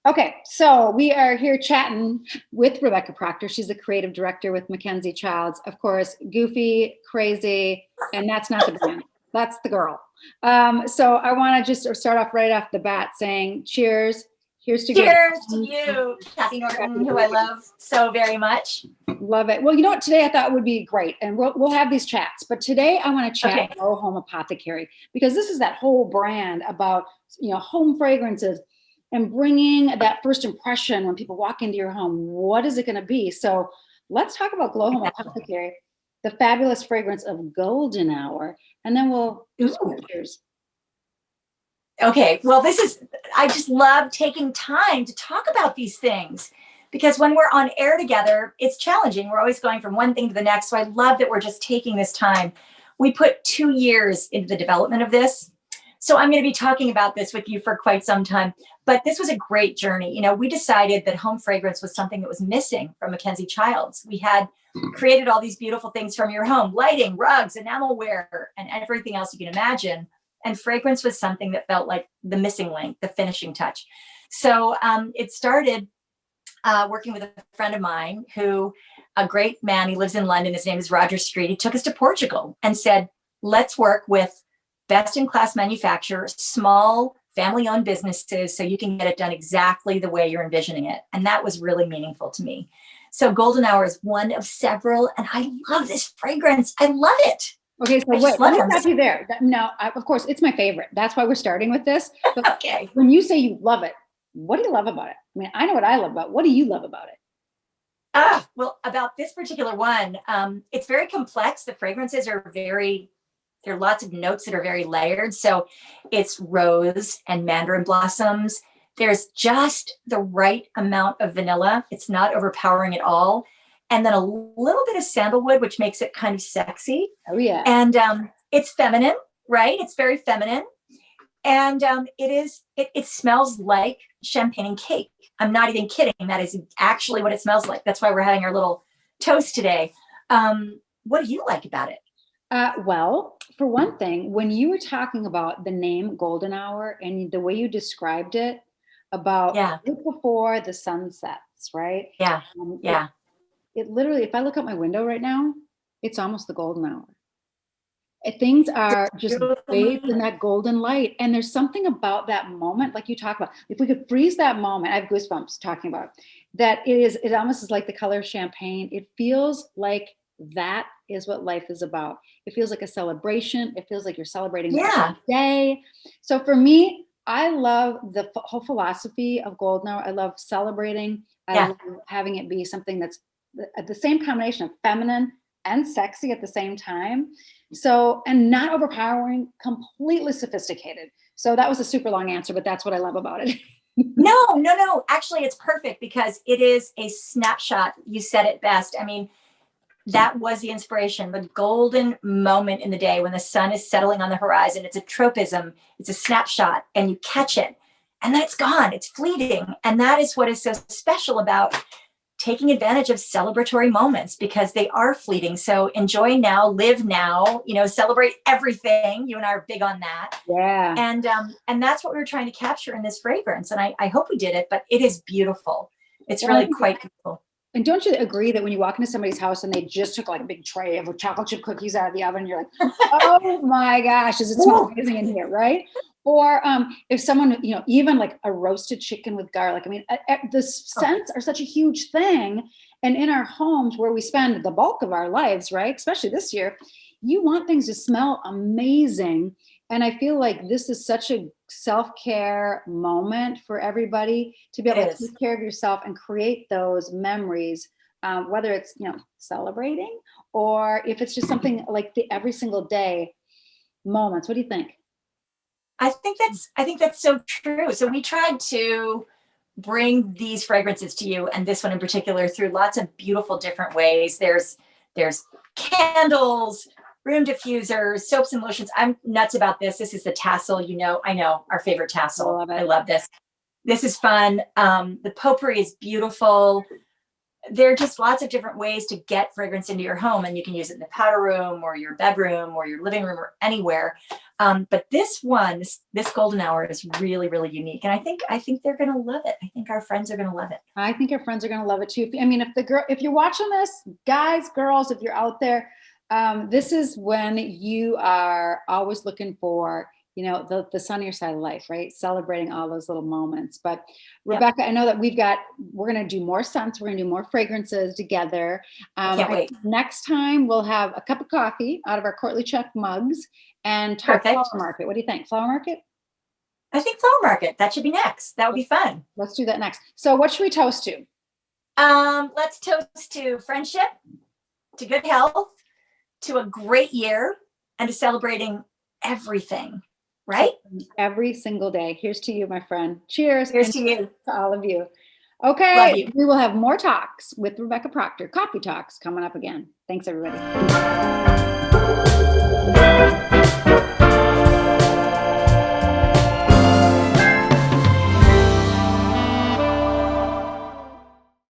Okay, so we are here chatting with Rebecca Proctor. She's the creative director with MacKenzie-Childs. Of course, goofy, crazy, and that's not the brand. That's the girl. So I want to just start off right off the bat saying cheers. Here's to cheers to you, Kathy Norton, who I love so very much. Love it. Well, you know what? Today I thought would be great, and we'll have these chats. But today I want to chat Glow Home Apothecary, because this is that whole brand about home fragrances and bringing that first impression when people walk into your home. What is it going to be? So let's talk about Glow Home Apothecary, the fabulous fragrance of Golden Hour, and then we'll do some cheers. Okay, well, I just love taking time to talk about these things, because when we're on air together, it's challenging. We're always going from one thing to the next. So I love that we're just taking this time. We put 2 years into the development of this. So I'm going to be talking about this with you for quite some time, but this was a great journey. We decided that home fragrance was something that was missing from MacKenzie-Childs. We had created all these beautiful things from your home: lighting, rugs, enamelware, and everything else you can imagine. And fragrance was something that felt like the missing link, the finishing touch. So it started working with a friend of mine a great man, he lives in London, his name is Roger Street. He took us to Portugal and said, let's work with best-in-class manufacturers, small family-owned businesses, so you can get it done exactly the way you're envisioning it. And that was really meaningful to me. So Golden Hour is one of several, and I love this fragrance. I love it. Okay, so wait, let me stop you there. Now, of course, it's my favorite. That's why we're starting with this. But okay. When you say you love it, what do you love about it? I mean, I know what I love about it. What do you love about it? Well, about this particular one, it's very complex. The fragrances are there are lots of notes that are very layered. So it's rose and mandarin blossoms. There's just the right amount of vanilla. It's not overpowering at all. And then a little bit of sandalwood, which makes it kind of sexy. Oh, yeah. And it's feminine, right? It's very feminine. And it smells like champagne and cake. I'm not even kidding. That is actually what it smells like. That's why we're having our little toast today. What do you like about it? Well, for one thing, when you were talking about the name Golden Hour and the way you described it about before the sun sets, right? Yeah. It literally, if I look out my window right now, it's almost the golden hour. Things are just bathed in that golden light. And there's something about that moment, like you talk about, if we could freeze that moment, I have goosebumps talking about that. It almost is like the color of champagne. It feels like that is what life is about. It feels like a celebration. It feels like you're celebrating the day. So for me, I love the whole philosophy of Golden Hour. I love celebrating. I love having it be something that's the same combination of feminine and sexy at the same time. So, and not overpowering, completely sophisticated. So that was a super long answer, but that's what I love about it. No. Actually, it's perfect because it is a snapshot. You said it best. I mean, that was the inspiration, the golden moment in the day when the sun is settling on the horizon. It's a tropism. It's a snapshot, and you catch it, and then it's gone. It's fleeting. And that is what is so special about taking advantage of celebratory moments, because they are fleeting. So enjoy now, live now, celebrate everything. You and I are big on that. Yeah. And that's what we were trying to capture in this fragrance. And I hope we did it, but it is beautiful. It's really quite beautiful. And don't you agree that when you walk into somebody's house and they just took like a big tray of chocolate chip cookies out of the oven, you're like, oh my gosh, does it smell amazing in here, right? Or if someone, even like a roasted chicken with garlic. I mean, the scents are such a huge thing. And in our homes where we spend the bulk of our lives, right, especially this year, you want things to smell amazing. And I feel like this is such a self-care moment for everybody to be able to take care of yourself and create those memories, whether it's, celebrating or if it's just something like the every single day moments. What do you think? I think that's so true. So we tried to bring these fragrances to you, and this one in particular, through lots of beautiful different ways. There's candles, room diffusers, soaps and lotions. I'm nuts about this. This is the tassel, I know, our favorite tassel. I love this. This is fun. The potpourri is beautiful. There are just lots of different ways to get fragrance into your home, and you can use it in the powder room or your bedroom or your living room or anywhere. But this one, this golden hour is really, really unique. And I think they're going to love it. I think our friends are going to love it. I think your friends are going to love it too. I mean, if you're watching this, guys, girls, if you're out there, this is when you are always looking for, you know, the sunnier side of life, right? Celebrating all those little moments. But Rebecca, I know that we're going to do more scents. We're going to do more fragrances together. Can't wait. Next time we'll have a cup of coffee out of our Courtly Chuck mugs and talk Flower Market. What do you think? Flower Market? I think Flower Market. That should be next. That would be fun. Let's do that next. So what should we toast to? Let's toast to friendship, to good health, to a great year, and to celebrating everything, right? Every single day. Here's to you, my friend. Cheers. Here's to you. To all of you. Okay. Love you. We will have more talks with Rebecca Proctor, coffee talks coming up again. Thanks, everybody.